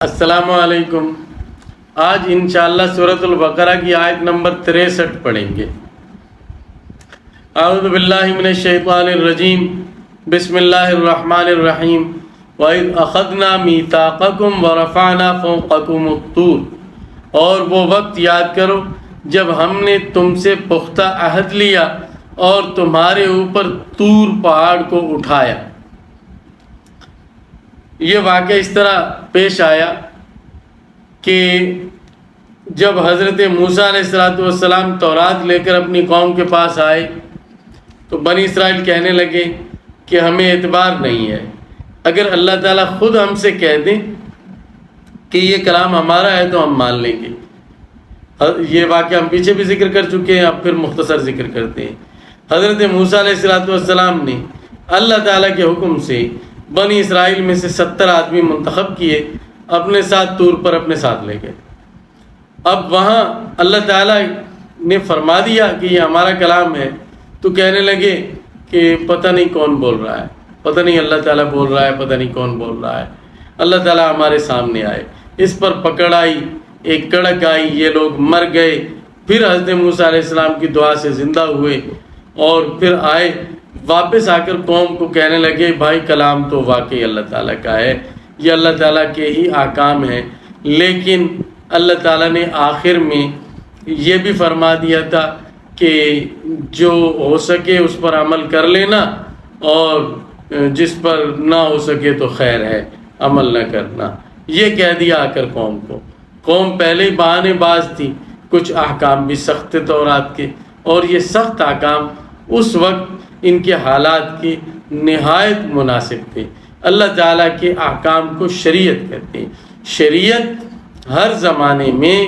السلام علیکم۔ آج انشاءاللہ سورۃ البقرہ کی آیت نمبر 63 پڑھیں گے۔ اعوذ باللہ من الشیطان الرجیم، بسم اللہ الرحمن الرحیم۔ وَإِذْ أَخَذْنَا مِيثَاقَكُمْ وَرَفَعْنَا فَوْقَكُمُ الطُّورَ، اور وہ وقت یاد کرو جب ہم نے تم سے پختہ عہد لیا اور تمہارے اوپر طور پہاڑ کو اٹھایا۔ یہ واقعہ اس طرح پیش آیا کہ جب حضرت موسیٰ علیہ السلام تورات لے کر اپنی قوم کے پاس آئے تو بنی اسرائیل کہنے لگے کہ ہمیں اعتبار نہیں ہے، اگر اللہ تعالیٰ خود ہم سے کہہ دیں کہ یہ کلام ہمارا ہے تو ہم مان لیں گے۔ یہ واقعہ ہم پیچھے بھی ذکر کر چکے ہیں، اب پھر مختصر ذکر کرتے ہیں۔ حضرت موسیٰ علیہ السلام نے اللہ تعالیٰ کے حکم سے بنی اسرائیل میں سے 70 آدمی منتخب کیے، اپنے ساتھ طور پر اپنے ساتھ لے گئے۔ اب وہاں اللہ تعالیٰ نے فرما دیا کہ یہ ہمارا کلام ہے تو کہنے لگے کہ پتہ نہیں کون بول رہا ہے، پتہ نہیں اللہ تعالیٰ بول رہا ہے، پتہ نہیں کون بول رہا ہے۔ اللہ تعالیٰ ہمارے سامنے آئے، اس پر پکڑ آئی، ایک کڑک آئی، یہ لوگ مر گئے۔ پھر حضرت موسیٰ علیہ السلام کی دعا سے زندہ ہوئے اور پھر آئے، واپس آ کر قوم کو کہنے لگے بھائی کلام تو واقعی اللہ تعالیٰ کا ہے، یہ اللہ تعالیٰ کے ہی احکام ہیں، لیکن اللہ تعالیٰ نے آخر میں یہ بھی فرما دیا تھا کہ جو ہو سکے اس پر عمل کر لینا اور جس پر نہ ہو سکے تو خیر ہے، عمل نہ کرنا۔ یہ کہہ دیا آ کر قوم کو۔ قوم پہلے ہی بہانے باز تھی، کچھ احکام بھی سخت تھے تورات کے، اور یہ سخت احکام اس وقت ان کے حالات کے نہایت مناسب تھے۔ اللہ تعالیٰ کے احکام کو شریعت کہتے ہیں۔ شریعت ہر زمانے میں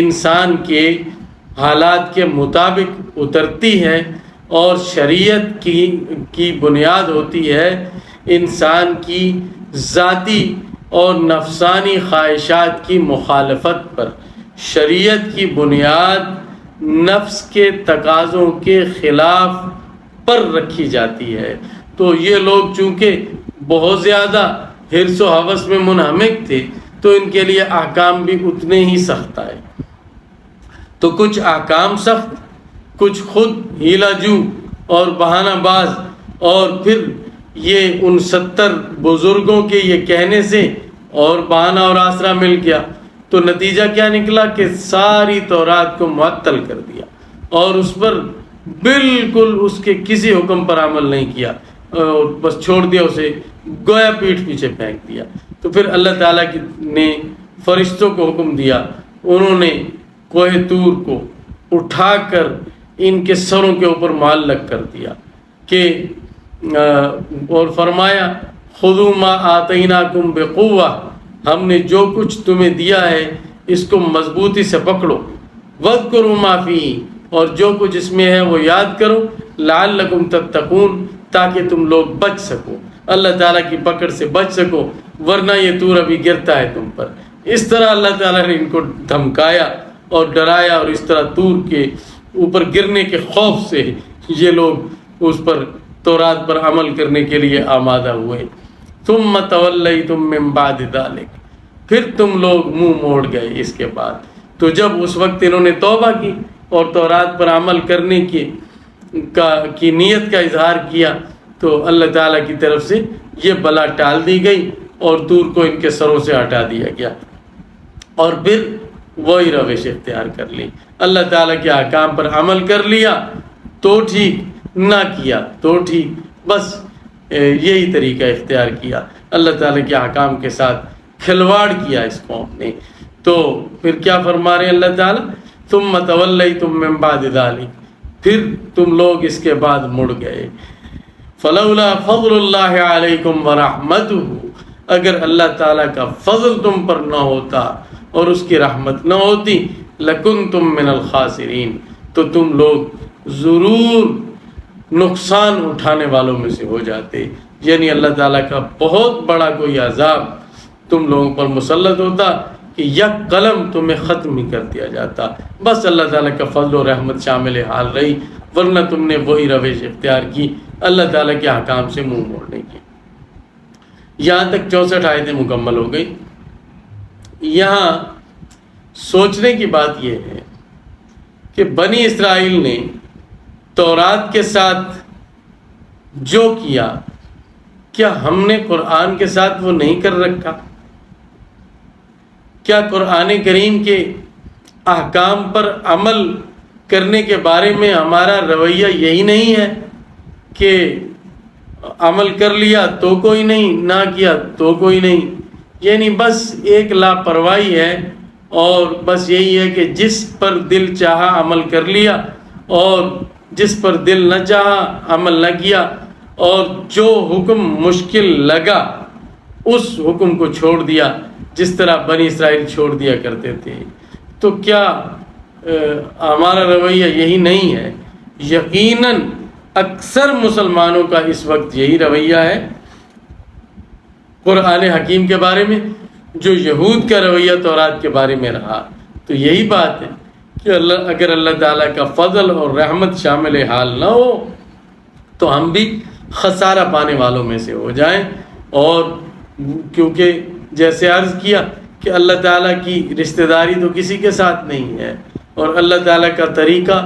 انسان کے حالات کے مطابق اترتی ہے، اور شریعت کی بنیاد ہوتی ہے انسان کی ذاتی اور نفسانی خواہشات کی مخالفت پر۔ شریعت کی بنیاد نفس کے تقاضوں کے خلاف پر رکھی جاتی ہے۔ تو یہ لوگ چونکہ بہت زیادہ حرص و ہوس میں منہمک تھے تو ان کے لیے احکام بھی اتنے ہی سخت آئے۔ تو کچھ احکام سخت، کچھ خود ہیلا جو اور بہانہ باز، اور پھر یہ ان 70 بزرگوں کے یہ کہنے سے اور بہانہ اور آسرا مل گیا تو نتیجہ کیا نکلا کہ ساری تورات کو معطل کر دیا اور اس پر بالکل اس کے کسی حکم پر عمل نہیں کیا، اور بس چھوڑ دیا اسے، گویا پیٹھ پیچھے پھینک دیا۔ تو پھر اللہ تعالیٰ نے فرشتوں کو حکم دیا، انہوں نے کوہ طور کو اٹھا کر ان کے سروں کے اوپر معلق کر دیا کہ اور فرمایا خذوا ما آتیناکم بقوہ، ہم نے جو کچھ تمہیں دیا ہے اس کو مضبوطی سے پکڑو، واذکروا ما فیہ، اور جو کچھ اس میں ہے وہ یاد کرو، لعلکم تتقون، تاکہ تم لوگ بچ سکو، اللہ تعالیٰ کی پکڑ سے بچ سکو، ورنہ یہ طور ابھی گرتا ہے تم پر۔ اس طرح اللہ تعالیٰ نے ان کو دھمکایا اور ڈرایا، اور اس طرح طور کے اوپر گرنے کے خوف سے یہ لوگ اس پر تورات پر عمل کرنے کے لیے آمادہ ہوئے۔ ثم تولیتم من بعد ذلک، پھر تم لوگ منہ موڑ گئے اس کے بعد۔ تو جب اس وقت انہوں نے توبہ کی اور تورات پر عمل کرنے کی نیت کا اظہار کیا تو اللہ تعالیٰ کی طرف سے یہ بلا ٹال دی گئی اور طور کو ان کے سروں سے ہٹا دیا گیا، اور پھر وہی روش اختیار کر لی۔ اللہ تعالیٰ کے احکام پر عمل کر لیا تو ٹھیک، نہ کیا تو ٹھیک، بس یہی طریقہ اختیار کیا۔ اللہ تعالیٰ کے احکام کے ساتھ کھلواڑ کیا اس قوم نے۔ تو پھر کیا فرما رہے ہیں اللہ تعالیٰ؟ ثم تولیتم من بعد ذلک، پھر تم لوگ اس کے بعد مڑ گئے۔ فلولا فضل اللہ علیکم ورحمتہ، اگر اللہ تعالیٰ کا فضل تم پر نہ ہوتا اور اس کی رحمت نہ ہوتی، لکنتم من الخاسرین، تو تم لوگ ضرور نقصان اٹھانے والوں میں سے ہو جاتے، یعنی اللہ تعالیٰ کا بہت بڑا کوئی عذاب تم لوگوں پر مسلط ہوتا کہ یک قلم تمہیں ختم ہی کر دیا جاتا۔ بس اللہ تعالیٰ کا فضل و رحمت شامل حال رہی، ورنہ تم نے وہی روش اختیار کی اللہ تعالیٰ کے احکام سے منہ موڑنے کی۔ یہاں تک 64 آیتیں مکمل ہو گئی۔ یہاں سوچنے کی بات یہ ہے کہ بنی اسرائیل نے تورات کے ساتھ جو کیا، کیا ہم نے قرآن کے ساتھ وہ نہیں کر رکھا؟ کیا قرآن کریم کے احکام پر عمل کرنے کے بارے میں ہمارا رویہ یہی نہیں ہے کہ عمل کر لیا تو کوئی نہیں، نہ کیا تو کوئی نہیں؟ یعنی بس ایک لاپرواہی ہے، اور بس یہی ہے کہ جس پر دل چاہا عمل کر لیا، اور جس پر دل نہ چاہا عمل نہ کیا، اور جو حکم مشکل لگا اس حکم کو چھوڑ دیا، جس طرح بنی اسرائیل چھوڑ دیا کرتے تھے۔ تو کیا ہمارا رویہ یہی نہیں ہے؟ یقیناً اکثر مسلمانوں کا اس وقت یہی رویہ ہے قرآن حکیم کے بارے میں، جو یہود کا رویہ تورات کے بارے میں رہا۔ تو یہی بات ہے کہ اگر اللہ تعالیٰ کا فضل اور رحمت شامل حال نہ ہو تو ہم بھی خسارہ پانے والوں میں سے ہو جائیں۔ اور کیونکہ جیسے عرض کیا کہ اللہ تعالیٰ کی رشتہ داری تو کسی کے ساتھ نہیں ہے، اور اللہ تعالیٰ کا طریقہ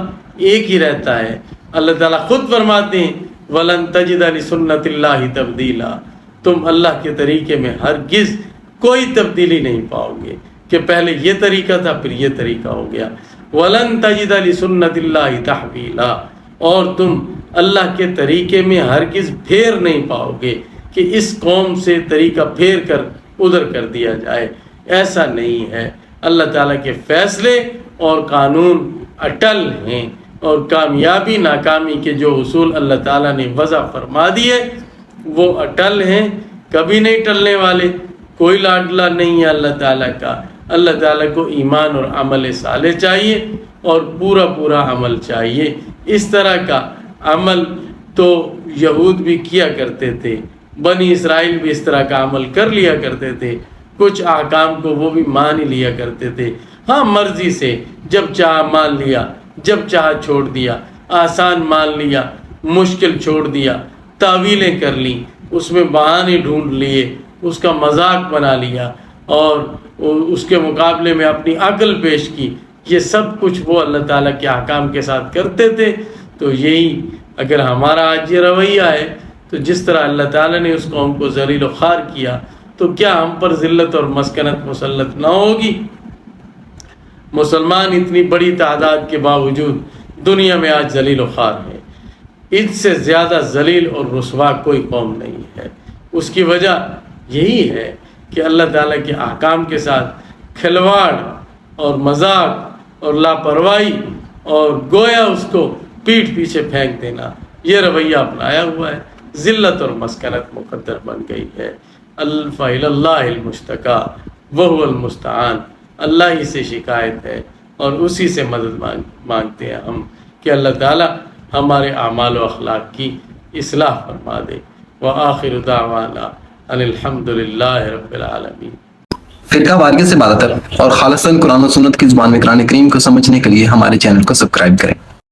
ایک ہی رہتا ہے۔ اللہ تعالیٰ خود فرماتے ہیں وَلَن تَجِدَ لِسُنَّتِ اللَّهِ تَبْدِيلًا، تم اللہ کے طریقے میں ہرگز کوئی تبدیلی نہیں پاؤ گے کہ پہلے یہ طریقہ تھا پھر یہ طریقہ ہو گیا۔ وَلَن تَجِدَ لِسُنَّتِ اللَّهِ تَحْوِيلًا، اور تم اللہ کے طریقے میں ہرگز پھیر نہیں پاؤ گے کہ اس قوم سے طریقہ پھیر کر ادھر کر دیا جائے، ایسا نہیں ہے۔ اللہ تعالیٰ کے فیصلے اور قانون اٹل ہیں، اور کامیابی ناکامی کے جو اصول اللہ تعالیٰ نے وضع فرما دیے وہ اٹل ہیں، کبھی نہیں ٹلنے والے۔ کوئی لاڈلا نہیں ہے اللہ تعالیٰ کا۔ اللہ تعالیٰ کو ایمان اور عمل صالح چاہیے، اور پورا پورا عمل چاہیے۔ اس طرح کا عمل تو یہود بھی کیا کرتے تھے، بنی اسرائیل بھی اس طرح کا عمل کر لیا کرتے تھے، کچھ احکام کو وہ بھی مان ہی لیا کرتے تھے۔ ہاں، مرضی سے جب چاہا مان لیا، جب چاہا چھوڑ دیا، آسان مان لیا، مشکل چھوڑ دیا، تعویلیں کر لیں، اس میں بہانے ڈھونڈ لیے، اس کا مذاق بنا لیا، اور اس کے مقابلے میں اپنی عقل پیش کی۔ یہ سب کچھ وہ اللہ تعالیٰ کے احکام کے ساتھ کرتے تھے۔ تو یہی اگر ہمارا آج یہ رویہ ہے تو جس طرح اللہ تعالیٰ نے اس قوم کو ذلیل و خوار کیا تو کیا ہم پر ذلت اور مسکنت مسلط نہ ہوگی؟ مسلمان اتنی بڑی تعداد کے باوجود دنیا میں آج ذلیل و خوار ہے۔ ان سے زیادہ ذلیل اور رسوا کوئی قوم نہیں ہے۔ اس کی وجہ یہی ہے کہ اللہ تعالیٰ کے احکام کے ساتھ کھلواڑ اور مذاق اور لاپرواہی اور گویا اس کو پیٹھ پیچھے پھینک دینا، یہ رویہ اپنایا ہوا ہے۔ ذلت اور مسکنت مقدر بن گئی ہے۔ فإلی اللہ المشتکا وہو المستعان، اللہ ہی سے شکایت ہے اور اسی سے مدد مانگتے ہیں ہم کہ اللہ تعالیٰ ہمارے اعمال و اخلاق کی اصلاح فرما دے۔ وآخر دعوانا ان الحمد للہ رب العالمین۔ فرقہ واریت سے بالاتر اور خالصاً قرآن و سنت کی زبان میں قرآن کریم کو سمجھنے کے لیے ہمارے چینل کو سبسکرائب کریں۔